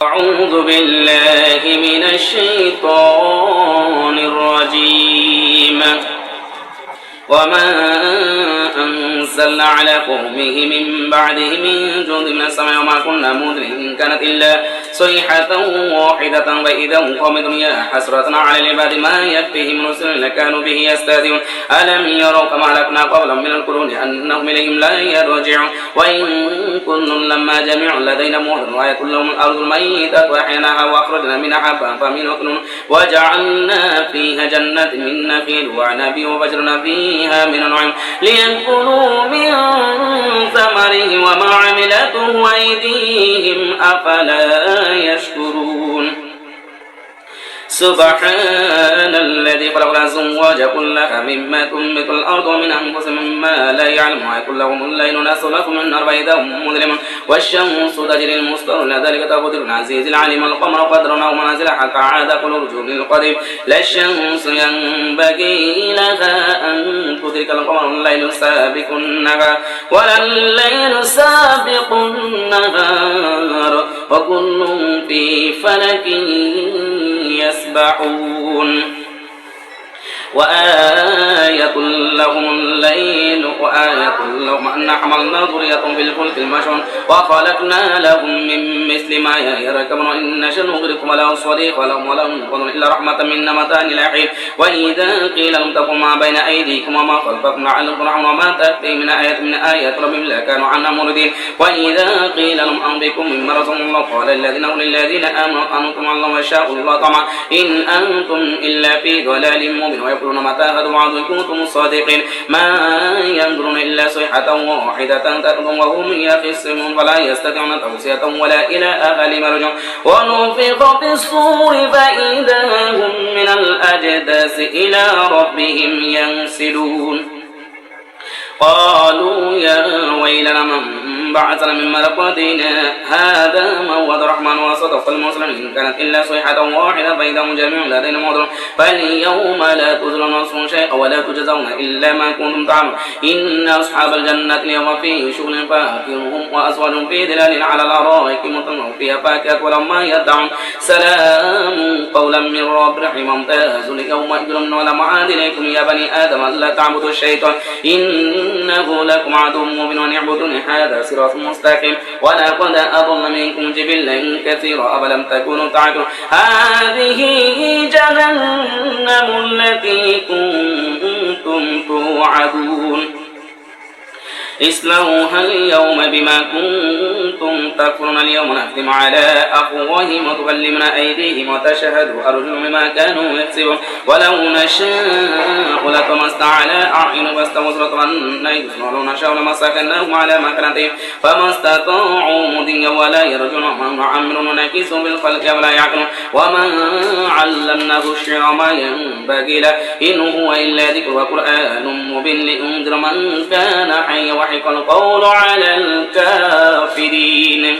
أعوذ بالله من الشيطان الرجيم وما أنزلنا على قومه من بعده من جند من السماء وما كنا منذرين إن كانت إلا صيحة واحدة وإذا هم قامدون يا حسرة على العباد ما يكفيهم رسل لكانوا به يستهزئون ألم يروا كما أهلكنا قبلهم من القرون أنهم إليهم لا يرجعون وإن كل لما جميع لدينا محضر وآية لهم الأرض الميتة وأحييناها وأخرجنا منها حبا فمنه يأكلون وجعلنا فيها جنات من نخيل وعنب وفجرنا فيها من النعيم ليأكلوا من ثمره وما عملته أيديهم أفلا يشكرون سبحان الذي خلق الأزواج كلها مما تنبت الأرض ومن أنفسهم مما لا يعلم ويكون لهم الليل نسلك من النار فإذا هم مظلمون والشمس تجري المستقر إلى ذلك تقدير العزيز العليم القمر قدرناه منازل حتى عاد كل رجل القديم لا الشمس ينبغي لها أن تدرك القمر الليل سابق النهار ولا الليل سابق النهار وكل في فلك يسبحون وآية لهم الليل وآية لهم أن حملنا ذريتهم في الفلك المشحون وخلقنا لهم من مثل ما يركبون إن نشأ نغرقهم ولا صريخ ولهم قدر إلا رحمة منا متاع إلى حين وإذا قيل لهم تقوا ما بين أيديكم وما خلفكم لعلكم ترحمون وما تأتي من آية ربهم لا كانوا عنها معرضين وإذا قيل لهم أنفقوا مما رزقهم الله قال الذين للذين آمنوا أنتم الله وشاء الله طمعا إن أنتم إلا في ضلال مبين ويقولون متى هذا الوعد إن كنتم صادقين ما ينظرون إلا صيحة واحدة تأخذهم وهم يخصمون فلا يستطيعون توصية ولا إلى أهلهم يرجعون ونفخ في الصور فإذا هم من الأجداث إلى ربهم ينسلون قالوا يا ويلنا من بعثنا من مرقدنا هذا موعد الرحمن وصدق المرسلين إن كانت إلا صيحة واحدة فإذا هم جميع لدينا محضرون فاليوم لا تظلم نفس شيئا ولا تجزون إلا ما كنتم تعملون إن أصحاب الجنة اليوم في شغل فاكههم وأزواجهم في ظلال على الأرائك متكئون فيها فاكهة ولما يدعون سلام قولا من رب رحيم ممتاز اليوم أجرم ولم عاد إليكم يا بني آدم ألا تعبدوا الشيطان إنه لكم عدو مبين وأن اعبدوني هذا صراط مستقيم ولقد أضل منكم جبلا كثيرا أفلم تكونوا تعقلون هذه جهنم التي كنتم توعدون اصلوها اليوم بما كنتم تكفرون اليوم نختم على أفواههم وتكلمنا أيديهم وتشهد أرجلهم بما كانوا يكسبون ولو نشاء لطمسنا على أعين فاستبصروا أن يبصرون ولو نشاء لمسكناهم على مكانتهم فما استطاعوا مضيا ولا يرجون وما نعمرون نكسوا بالخلق ولا يعقلون وما علمناه الشعر ما ينبغي له إن هو إلا ذكر وقرآن مبين لأنذر من كان حيا وحق القول على الكافرين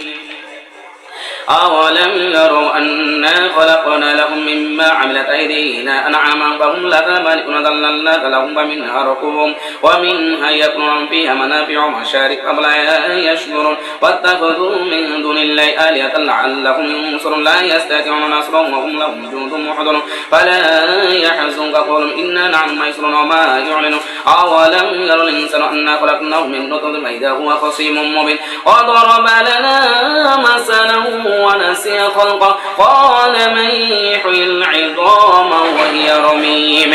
أولم يروا أنا خلقنا لهم مما عملت أيدينا أنعاما فهم لها مالكون ذللناك لهم فمنها ركوبهم ومنها يأكلون فيها منافع ومشارب أفلا يشكرون واتخذوا من دون الله آلهة لعلهم ينصرون لا يستطيعون نصرهم وهم لهم جند محضرون فلا يحزنك قولهم إنا نحن ميسرون وما يعلنون أولم يروا الإنسان أنا خلقناه من نطفة فإذا هو خصيم مبين وضرب لنا مثلا ونسي خلقه قال من يحيي العظام وهي رميم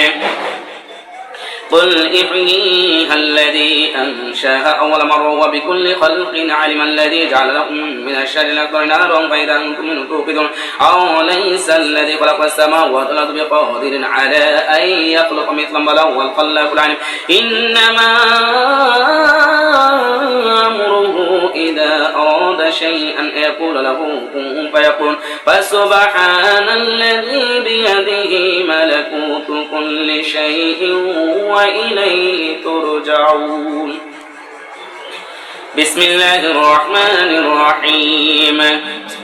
قل احييها الذي أنشاها أول مرة وبكل خلق علم الذي جعل لكم من الشجر الأخضر نارا فإذا أنتم منه توقدون أوليس الذي خلق السماوات والأرض بقادر على أن يخلق مثلا بل هو الخلاق العليم إنما أمره إذا أراد شيئا يقول له كن فيكون فسبحان الذي بيده ملكوت كل شيء وإليه ترجعون بسم الله الرحمن الرحيم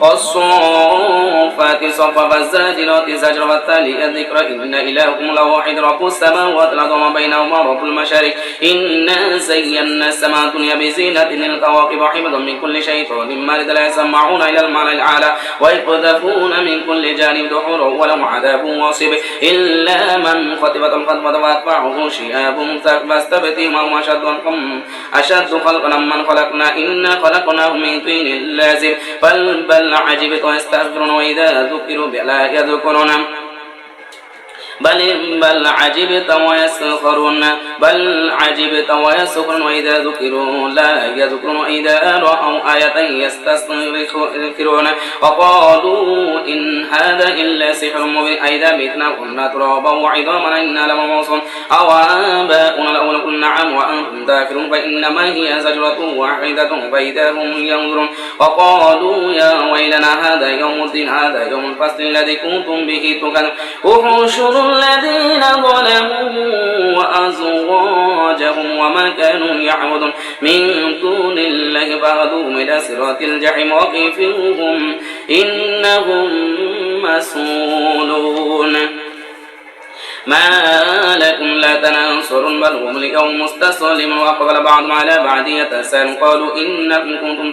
والصفات صفا فالزاجرات زجرا والتاليات ذكرا إن إلهكم لواحد رب السماوات والأرض وما بينهما رب المشارق إنا زينا السماء الدنيا بزينة للكواكب حفظا من كل شيطان مارد لا يسمعون إلى المعنى الأعلى ويقذفون من كل جانب دحورا ولهم عذاب واصب إلا من خطبت الخطبة وأتبعه شهاب فاستبتهم هم أشد خلقا من خلقنا إنا خلقناهم من طين لازم بل عجبت ويستغفرون وإذا ذكروا بلا يذكرون بل عجبت ويسخرون وإذا ذكروا لا يذكرون وإذا رأوا آية يستسخرون وقالوا إن هذا إلا سحر مبين أئذا متنا كنا ترابا وعظاما إنا لمبعوثون أو آباؤنا الأولون قل نعم وأنتم داخرون فإنما هي زجرة واحدة فإذا هم ينظرون وقالوا يا ويلنا هذا يوم الدين هذا يوم الفصل الذي كنتم به تكذبون الذين ظلموا وأزواجهم وما كانوا يعبدون من دون الله فهدوهم إلى صراط الجحيم وقفوهم إنهم مسؤولون ما لكم لا تناصرون بل هم اليوم مستسلمون وأقبل بعضهم على بعض يتساءلون قالوا إنكم كنتم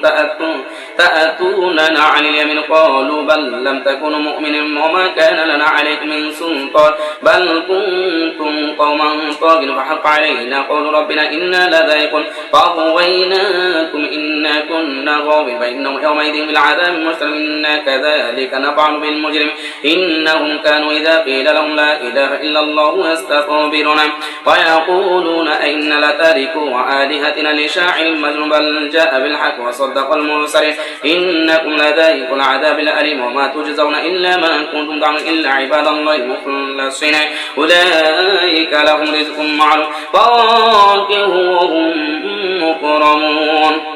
تأتوننا عن اليمين قالوا بل لم تكونوا مؤمنين وما كان لنا عليكم من سلطان بل كنتم قوما طاغين فحق علينا قول ربنا إنا لذائقون فأغويناكم إنا كنا غاوين فإنهم يومئذ بالعذاب مشتركون إنا كذلك نفعل بالمجرمين إنهم كانوا إذا قيل لهم لا إله إلا الله يستكبرون ويقولون أئنا لتاركو آلهتنا لشاعر مجنون بل جاء بالحق وصدق المرسلين إنكم لذائق العذاب الأليم وما تجزون إلا ما كنتم تعملون إلا عباد الله المخلصين أولئك لهم رزق معلوم فواكه وهم مكرمون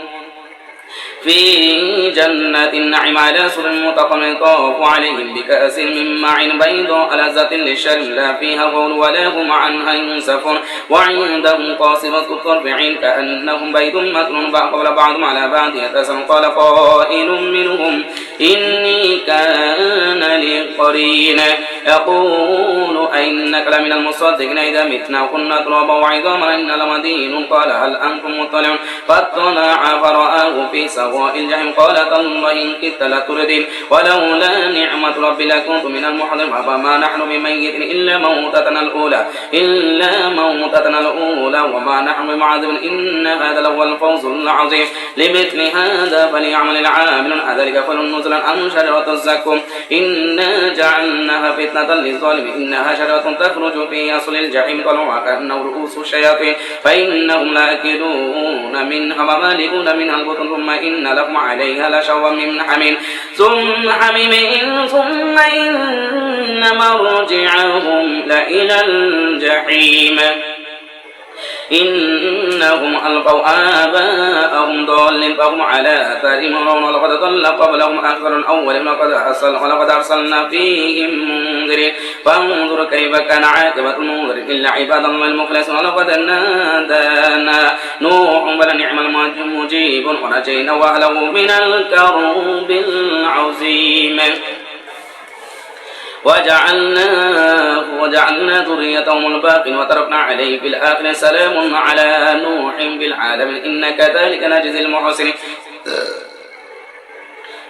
في جنة النعيم على سرر متقابلين يطاف عليهم بكأس من معين بيضاء لذة للشاربين لا فيها غول ولا هم عنها ينزفون وعندهم قاصرات الطرف عين كأنهم بيض مكنون قبل بعضهم على بعض يتساءلون قال قائل منهم إني كان لي قرين يقول أئنك لمن المصدقين إذا متنا وكنا ترابا وعظاما إنا لمدينون قال هل أنتم مطلعون فاطلع فرآه في سواء الجحيم قال تالله إن كدت لتردين ولولا نعمة ربي لكنت من المحضرين فما نحن بميت إلا موتتنا الأولى وما نحن بمعذبين إن هذا لهو الفوز العظيم لمثل هذا فليعمل العاملون أذلك خير نزلا أم شجرة الزقوم إنا جعلناها فتنة للظالمين إنها شجرة تخرج في أصل الجحيم طلعها كأنه رؤوس الشياطين فإنهم لآكلون منها ومالئون منها البطون ثم إن لكم عليها لشوبا من حميم ثم إن مرجعهم لإلى الجحيم إنهم ألقوا آباءهم ضالين فهم على آثارهم يهرعون ولقد ضل قبلهم أكثر الأولين ولقد أرسلنا فيهم منذرين فانظر كيف كان عاقبة المنذرين إلا عباد الله المخلصين ولقد نادانا نوح فلنعم المجيب ونجينا وأهله من الكرب العظيم وجعلنا ذريتهم الباقين وتركنا عليه في الآخرين سلام على نوح في العالمين إن كذلك نجزي المحسنين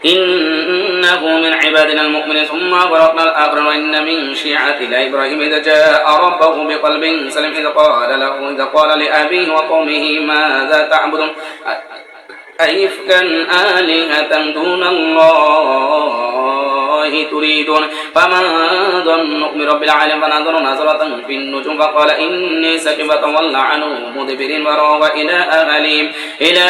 إنه من عبادنا المؤمنين ثم أغرقنا الآخرين وإن من شيعته لإبراهيم إذا جاء ربه بقلب سليم إذ قال لأبيه وقومه ماذا تعبدون أئفكا آلهة دون الله تريدون فما ظنك برب العالمين فنظر نظرة في النجوم فقال إني سقيم تولى عنهم مدبرين وراغ إلى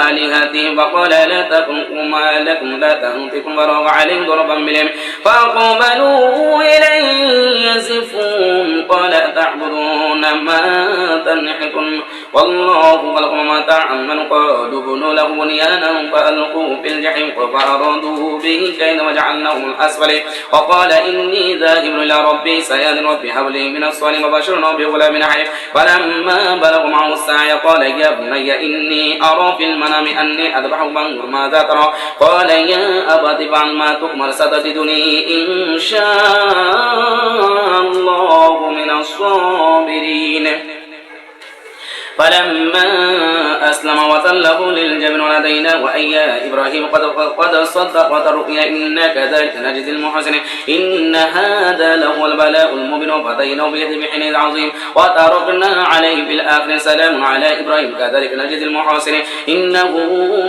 آلهتهم فقال لا تكن ما لكم لا تنطقون وراغ عليهم ضربا باليمين فأقبلوا إليه يزفون قال تعبدون ما تنحتون والله خلقكم وما تعملون قالوا بنوا له بنيانا فألقوه في الجحيم فأرادوا به كيدا وجعلناهم الأسفلين وقال إني ذاهب إلى ربي سيهدين ربي هب لي من الصالحين وبشرنا بغلام حليم فلما بلغ معه السعي قال يا بني إني أرى في المنام أني أذبحك فانظر ماذا ترى قال يا أبت افعل ما تؤمر ستجدني إن شاء الله من الصابرين فلما أسلم وتله للجبن وناديناه وأن يا إبراهيم قد صدقت الرؤيا إنا كذلك نجزي المحسنين إن هذا لهو البلاء المبين وفديناه بذبح عظيم وتركنا عليه في الآخر سلام على إبراهيم كذلك نجزي المحسنين إنه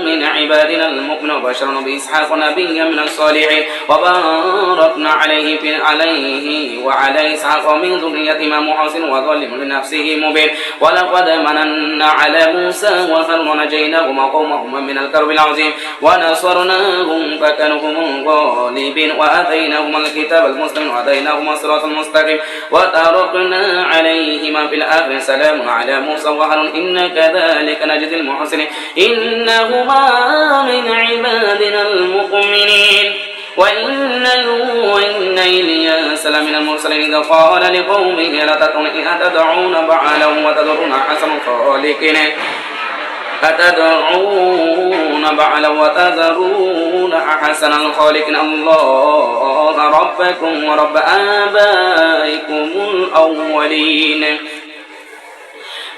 من عبادنا المؤمن وبشرنا بإسحاق نبيا من الصالحين وباركنا عليه وعلى إسحاق ومن ذريتهما محسن وظالم لنفسه مبين ولقد مننا على موسى وهارون ونجيناهما وقومهما من الكرب العظيم ونصرناهم فكانوا هم الغالبين وآتيناهما الكتاب المستقيم وهديناهما الصراط المستقيم وتركنا عليهما في الآخر سلام على موسى وهارون إن كذلك نجزي المحسنين إنهما من عبادنا المؤمنين وإن إلياس لمن المرسلين إذ قال لقومه أتدعون بعلا وتذرون أحسن الخالقين أتدعون بعلا وتذرون أحسن الخالقين الله ربكم ورب آبائكم الأولين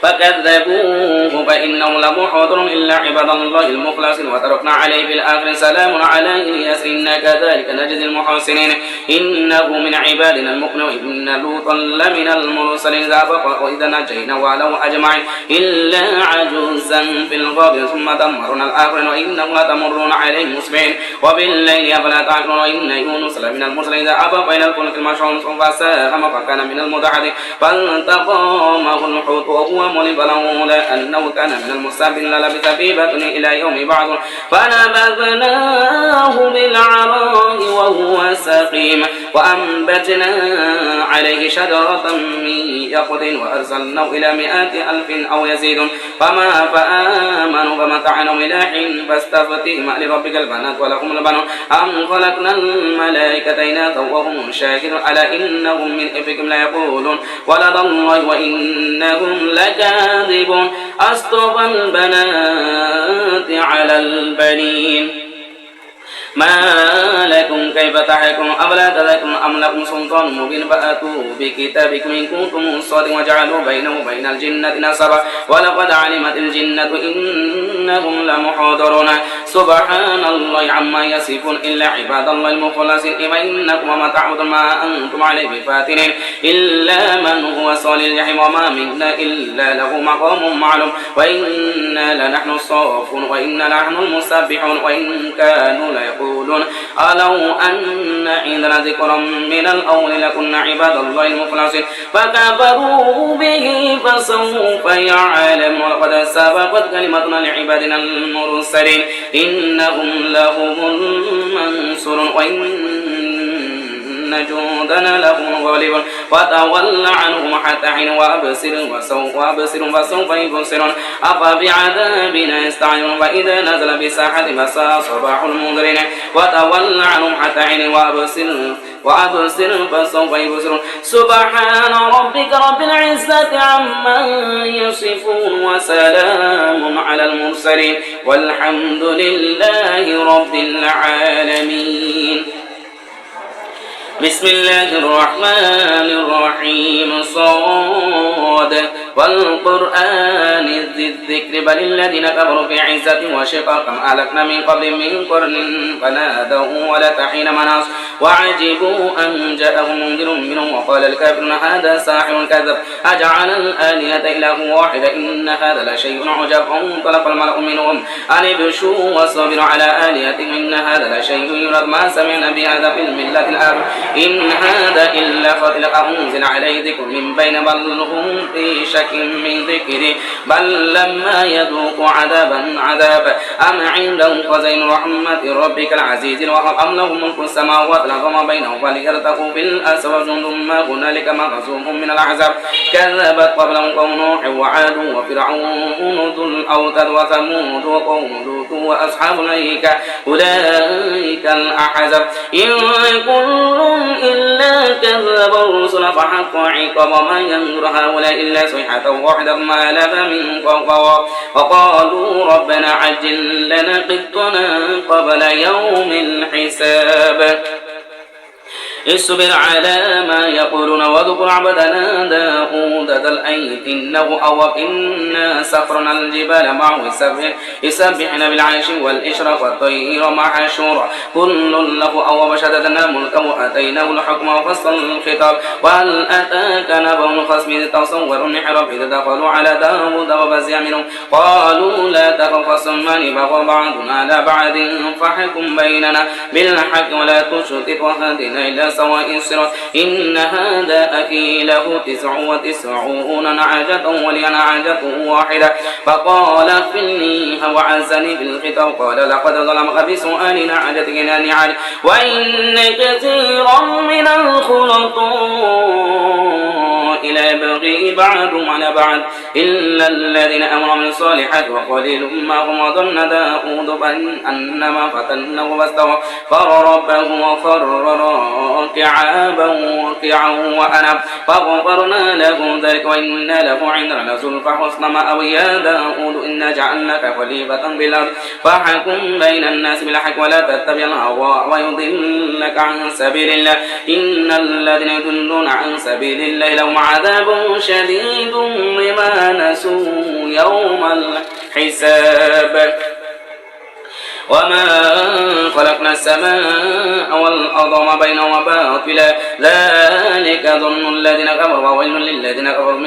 فكذبوه فإنهم لمحضرون إلا عباد الله المخلصين وتركنا عليه في الآخر سلام على إلياس إنا كذلك نجزي المحسنين إنه من عبادنا المؤمنين إن لوطا لمن المرسلين وإذا نجينا وله أجمعين إلا عجوزا في الغابر ثم دمرنا الآخرين وإنهم لتمرون عليهم مصبحين وبالليل أفلا تعقلون وإن يونس لمن المرسلين إذا أبى إلى الفلك المشحون فساهم فكان من المدحضين فالتقمه الحوت وهو ملم فلولا أنه كان من المسبحين للبث في بطنه إلى يوم يبعثون فنبذناه بالعراء وهو سقيم وأنبتنا عليه شجرة من يقطين وأرسلناه إلى 100,000 أو يزيدون فما فآمنوا فمتعناهم إلى حين فاستفتهم لربك البنات ولهم البنون أم خلقنا الملائكة إناثا وهم شاهدون ألا إنهم من إفكهم ليقولون ولد الله وإنهم لكاذبون أصطفى البنات على البنين ما لكم كيف تحكمون أفلا تذكرون أم لكم سلطان مبين فأتوا بكتابكم إن كنتم صادقين وجعلوا بينه وبين الجنة نسبا ولقد علمت الجنة إنهم لمحضرون سبحان الله عما يصفون إلا عباد الله المخلصين إنكم وما تعبدون ما أنتم عليه بفاتنين إلا من هو صال الجحيم وما منا إلا له مقام معلوم وإنا لنحن الصافون وإنا لنحن المسبحون وإن كانوا ليقولون ألو أن عندنا ذكرا من الأول لكنا عباد الله المخلصين فكفروا به فسوف يعلم ولقد سبقت كلمتنا لعبادنا المرسلين إنهم لهم المنصورون وإن جندنا لهم غالبون وتول عنهم حتى حين وأبصر فسوف يبصرون أفبعذابنا يستعجلون فإذا نزل بساحة فساء صباح المنذرين وتول عنهم حتى حين وأبصر فسوف يبصرون سبحان ربك رب العزة عما يصفون وسلام على المرسلين والحمد لله رب العالمين بسم الله الرحمن الرحيم صاد والقرآن ذي الذكر بل الذين كفروا في عزة وشقاق كم أهلكنا من قبل من قرن فنادوا ولك حين مناص وعجبوا أن جاءهم منذر منهم وقال الكافرون هذا ساحر كذب أجعل الآلهة إله واحد إن هذا لشيء عجاب انطلق الملأ منهم أن ابشوا واصبروا على آلهتهم إن هذا لشيء يراد ما سمعنا بهذا في الملة الآخرة إن هذا إلا خلق أنزل عليه ذكر من بين بل هم في شك من ذكري بل لما يذوقوا عذابا أم عندهم خزائن رحمة ربك العزيز الوهاب أم لهم ملك السماوات فلقم بينهم فليرتقوا في الأسر جند ما هنالك مغزوم من الأحزاب كذبت قبلهم قوم نوح وعاد وفرعون ذو الأوتاد وثمود وقوم لوط وأصحاب الأيكة أولئك الأحزاب إن كل إلا كذب الرسل فحق عقاب ما ينظر هؤلاء إلا صيحة واحدة ما لها من فوق وقالوا ربنا عجل لنا قطنا قبل يوم الحساب اصبر على ما يقولون واذكر عبدنا داود ذا الأيد إنه أواب إنا سخرنا الجبال معه يسبحن بالعيش والإشراق والطير محشورا كل له أواب شددنا ملكه وآتيناه الحكم وفصل الخطاب وهل أتاك نبأ الخصم إذ تصوروا المحراب إذ دخلوا على داود وفزع منهم قالوا لا تخف خصمان بغى بعضنا على بعض فاحكم بيننا بالحق ولا تشتت وهدنا إلى سواء الصراط إن هذا أخي له 99 نعجة ولي نعجة واحدة فقال اغفرنيها وعزني في الخطاب قال لقد ظلمك بسؤال نعجتك إلى نعاج وإن كثيرا من الخلطاء لا يبغي بعضهم على بعض إلا الذين آمنوا من الصالحات وقليل ما هم وظن داود أنما فتنه فاستغفر ربه وخر راكعا وأناب فغفرنا له ذلك وإن له عندنا لزلفى حسن مآب يا داود إنا جعلناك خليفة بالأرض فاحكم بين الناس بالحق ولا تتبع الهوى ويضلك عن سبيل الله إن الذين يضلون عن سبيل الله لهم عذاب شديد بما نسوا يوم الحساب وما خلقنا السماء والأرض وما بينهما باطلا ذلك ظن الذين كفروا وويل للذين كفروا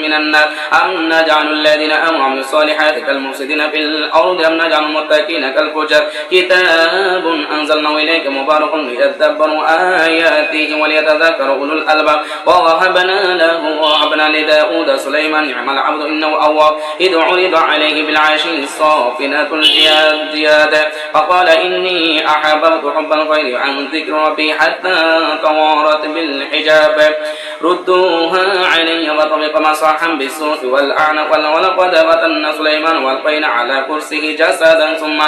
من النار أم نجعل الذين آمنوا وعملوا الصالحات كالمفسدين في الأرض أم نجعل المتقين كالفجار كتاب أنزلناه إليك مبارك ليدبروا آياته وليتذكر أولو الألباب ووهبنا لداود سليمان نعم العبد إنه أواب إذ عرض عليه بالعشي الصافنات الجياد فقال إني أحببت حب الخير عن ذكر ربي حتى توارت بالحجاب ردوها علي وطبق مصاحا بالسوء والأعنق ولقد فتنا سليمان والقينا على كرسيه جسدا ثم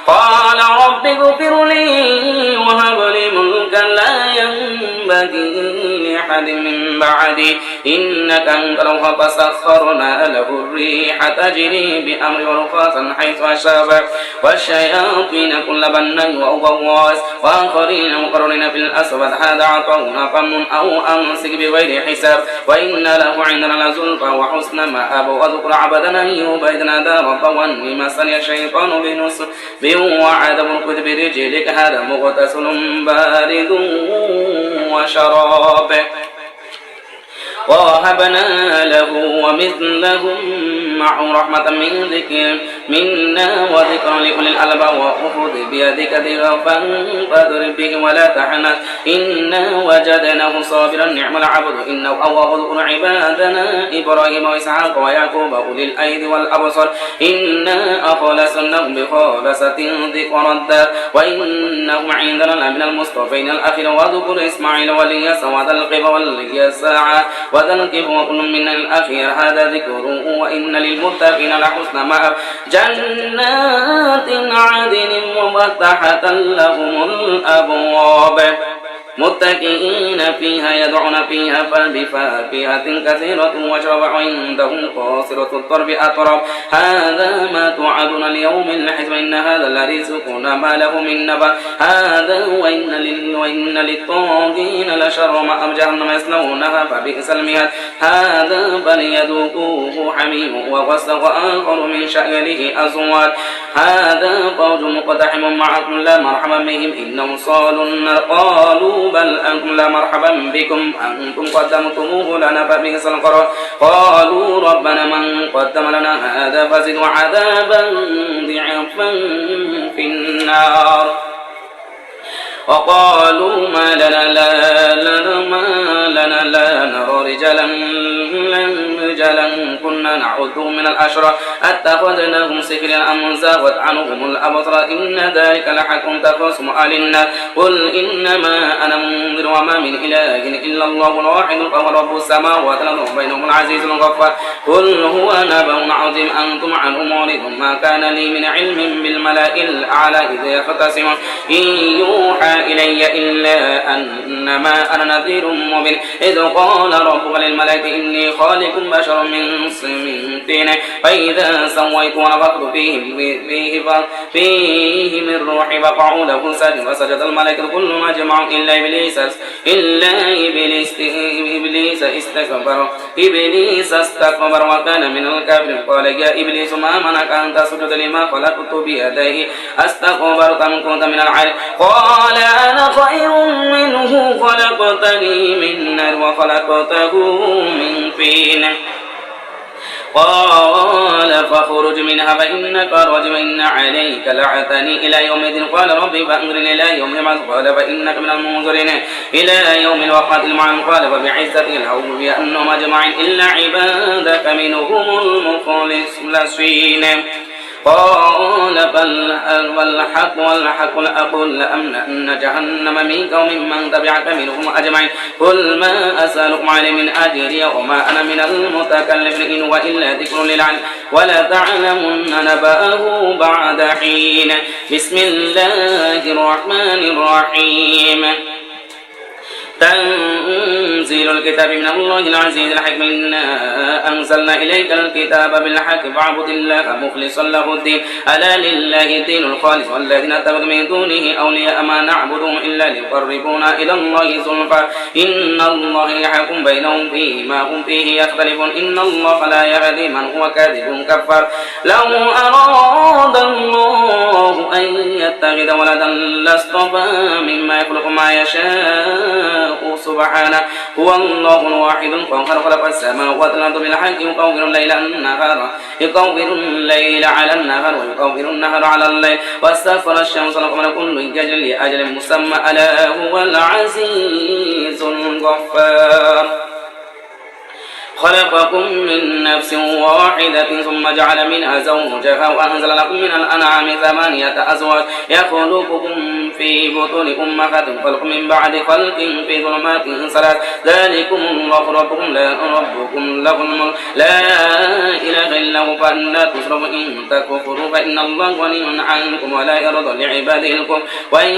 قال رب اغفر لي وهب لي ملكا لا ينبغي لأحد من بعدي إنك أنت الوهاب فسخرنا له الريح تجري بأمر رخاصا حيث أشاب والشياطين كل بناء وغواص وآخرين مقرنين في الأسود هذا عطاؤنا فمن أو أمسك بغير حساب وإن له عندنا لزلفى وحسن مآب واذكر عبدنا أيوب إذ نادى ربه أني مسني الشيطان بنصب وعذاب القذ برجلك هذا مغتسل بارد وشراب ووهبنا له ومثلهم معه رحمة من ذكر منا وذكرا لأولي الألباب وخذ بيدك ضغفا فاضرب به ولا تحنث إنا وجدناه صابرا نعم العبد إنه أواب اذكر عبادنا إبراهيم وإسحاق ويعقوب أولي الأيدي والأبصار إنا أخلصناهم بخالصة ذكر الدار وإنهم عندنا لمن المصطفين الأخير واذكر إسماعيل والياس وذا القبى واليساع وذا الكفر وكل من الأخير هذا ذكر وإن للمتقين لحسن مآب جنات عدن مفتحة لهم الأبواب متكئين فيها يدعون فيها بفاكهة كثيرة وشرب عندهم قاصرة الطرف أطراب هذا ما توعدون اليوم الحسب إن هذا لرزقنا ما له من نفع هذا وإن للطاغين لشر مآب جهنم يصلونها فبئس المهاد هذا فليذوقوه حميم وغسق آخر من شأله أزواج هذا فوج مقتحم معكم لا مرحبا بهم إنهم صالوا النار قالوا بل أنتم لا مرحبا بكم أنتم قدمتموه لنا فبئس القرار قالوا ربنا من قدم لنا هذا فزد عذابا ضعفا في النار وقالوا ما لنا لا نرى رجالا كنا نعدهم من الأشرار أتخذناهم سخريا أم زاغت عنهم الأبصار إن ذلك لحق تخاصم أهل النار قل إنما أنا منذر وما من إله إلا الله الواحد القهار رب السماوات والأرض بينهم العزيز الغفار قل هو نبأ عظيم أنتم عنه معرضون ما كان لي من علم بالملأ الأعلى إذ يختصمون إن يوحى إلي إلا أنما أنا نذير مبين إذ قال ربك للملائكة إني خالق بشر من طين فإذا سويت ونفخت فيه من روحي فقعوا له ساجدا فسجد الملائكة كلهم أجمعون إلا إبليس استكبر وكان من الكافرين قال يا إبليس ما منعك أن تسجد لما خلقت بيدي أستكبرت أم كنت من العالين قال أنا خير منه خلقتني من نار وخلقته من طين قال فاخرج منها فإنك رجم إن عليك لعنتي إلى يوم الدين قال ربي فأنظرني إلى يوم يبعث قال فإنك من المنظرين إلى يوم الوقت المعلوم قال فبعزتك لأغوينهم بأنهم أجمعين إلا عبادك منهم المخلصين قال والحق لأقول لأملأن جهنم منك وممن تبعك منهم أجمعين قل ما أسألكم عليه من أجر وما أنا من المتكلمين إن هو إلا ذكر للعالمين ولتعلمن نبأه بعد حين بسم الله الرحمن الرحيم تنزيل الكتاب من الله العزيز الحكيم إنا أنزلنا إليك الكتاب بالحق فاعبد الله مخلصا له الدين ألا لله الدين الخالص والذين اتخذوا من دونه أولياء ما نعبدهم إلا ليقربونا إلى الله زلفى إن الله يحكم بينهم فيما هم فيه يختلفون إن الله لا يهدي من هو كاذب كفار لو أراد الله أن يتخذ ولدا لاصطفى مما يخلق ما يشاء سبحانه هو الله الواحد القهار خلق السماوات والأرض بالحق يكور الليل على النهار ويكور النهار على الليل واستغفر الشمس والقمر كل يجري لأجل مسمى ألا هو العزيز الغفار خلقكم من نفس واحدة ثم جعل منها زوجها وأنزل لكم من الأنعام 8 أزواج يخلقكم في بطون أمهاتكم خلق من بعد خلق في ظلمات 3 ذلكم الله ربكم له الملك لا إله إلا هو فأنى تصرفون إن تكفروا فإن الله غني عنكم ولا يرضى لعباده الكفر وإن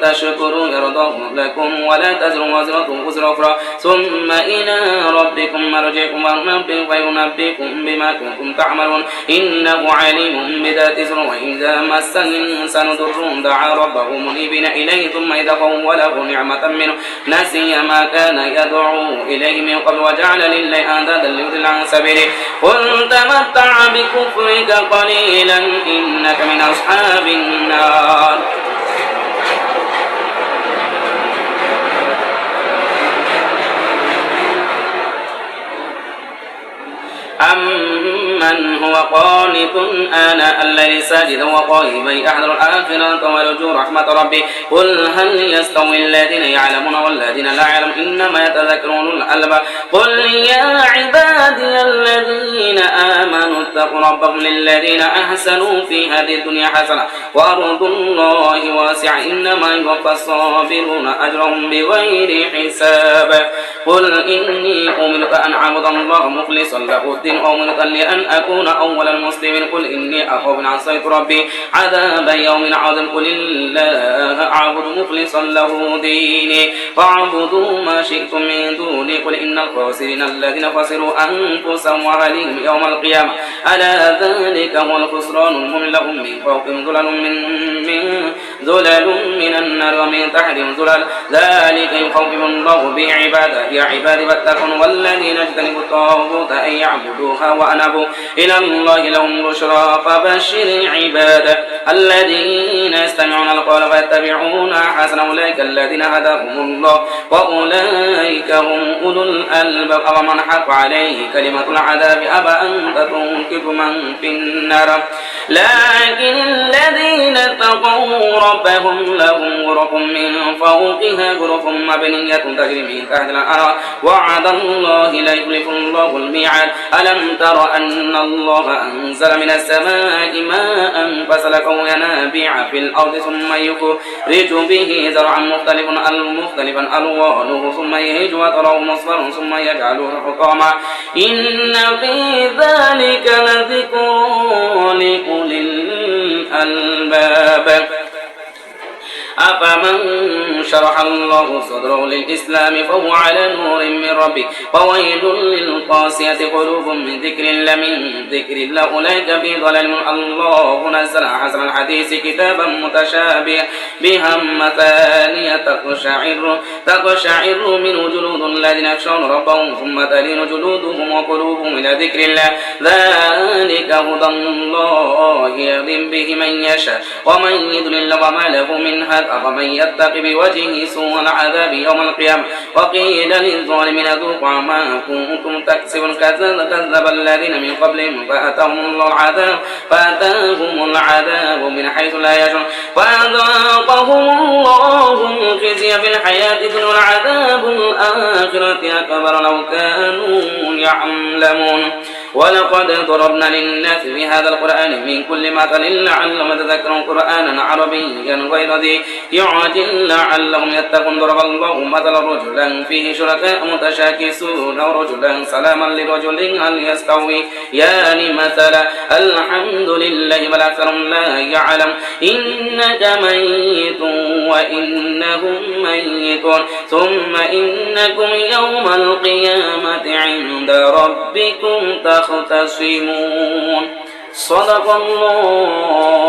تشكروا يرضاه لكم ولا تزر وازرة وزر أخرى ثم إلى ربكم مرجعكم وينبئكم بما كنتم تعملون إنه عليم بذات الصدور وإذا مس الإنسان ضر دعا ربه منيبين إليه ثم إذا خوله نعمة منه نسي ما كان يدعو إليه من قبل وجعل لله أندادا ليضل عن سبيله قل تمتع بكفرك قليلا إنك من أصحاب النار أمن هو قانت آناء الليل ساجدا وقائما يحذر الآخرة ويرجو رحمة ربه قل هل يستوي الذين يعلمون والذين لا يعلمون إنما يتذكرون الألباب قل يا عبادي الذين آمنوا اتقوا ربكم للذين أحسنوا في هذه الدنيا حسنة وأرض الله واسعة إنما يوفى الصابرون أجرهم بغير حساب قل إني أمرت أن أعبد الله مخلصا له الدين أمرت لأن أكون أول المسلمين قل إني أخاف إن عصيت ربي عذاب يوم عظيم قل الله أعبد مخلصا له ديني فاعبدوا ما شئتم من دوني قل إن الخاسرين الذين خسروا أنفسهم وأهليهم يوم القيامة ألا ذلك هو الخسران المبين لهم من فوقهم ظلل من النار ومن تحتهم ظلل ذلك يخوف الله به عباده يا عبادي فاتقون والذين اجتنبوا الطاغوت أن يعبدوها وأنابوا إلى الله لهم بشرى فبشر عباده الذين يستمعون القول فيتبعون أحسن أولئك الذين هداهم الله وأولئك هم أولو الألباب أفمن حق عليه كلمة العذاب أبى أن ونكب من في النار لكن الذين اتقوا ربهم لهم غرف من فوقها غرف مبنية تجري من تحت الأنهار وعد الله لا يخلف الله الميعاد ألم تر أن الله أنزل من السماء ماء فسلكه ينابيع في الأرض ثم يخرج به زرعا مختلفا ألوانه ثم يهيج وتراه مصفرا ثم يجعله حطاما إن في ذلك لذكر لأولي الألباب أفمن شرح الله صدره للإسلام فهو على نور من ربه فويل للقاسية قلوب من ذكر الله أولئك في ضلال الله نزل أحسن الحديث كتابا متشابها بها مثانية تقشعر منه جلود الذين يخشون ربهم ثم تلين جلودهم وقلوبهم إلى ذكر الله ذلك هدى الله يهدي به من يشاء ومن يضلل وما له من هاد أفمن يتقي بوجهه سوء العذاب يوم القيامة وقيل للظالمين ذوقوا ما كنتم تكسبون كذب الذين من قبلهم فأتاهم العذاب من حيث لا يشعرون فأذاقهم الله الخزي في الحياة الدنيا والعذاب الآخرة أكبر لو كانوا يعلمون ولقد ضربنا للناس في هذا القرآن من كل مثل لعلهم يتذكرون قرآنا عربيا غير ذي يعجل لعلهم يتقون ضرب الله مثلا رجلا فيه شركاء متشاكسون ورجلا سلاما لرجل هل يستوي يعني مثلا الحمد لله بل أكثرهم لا يعلم إنك ميت وإنهم ميتون ثم إنكم يوم القيامة عند ربكم تختصمون صدق الله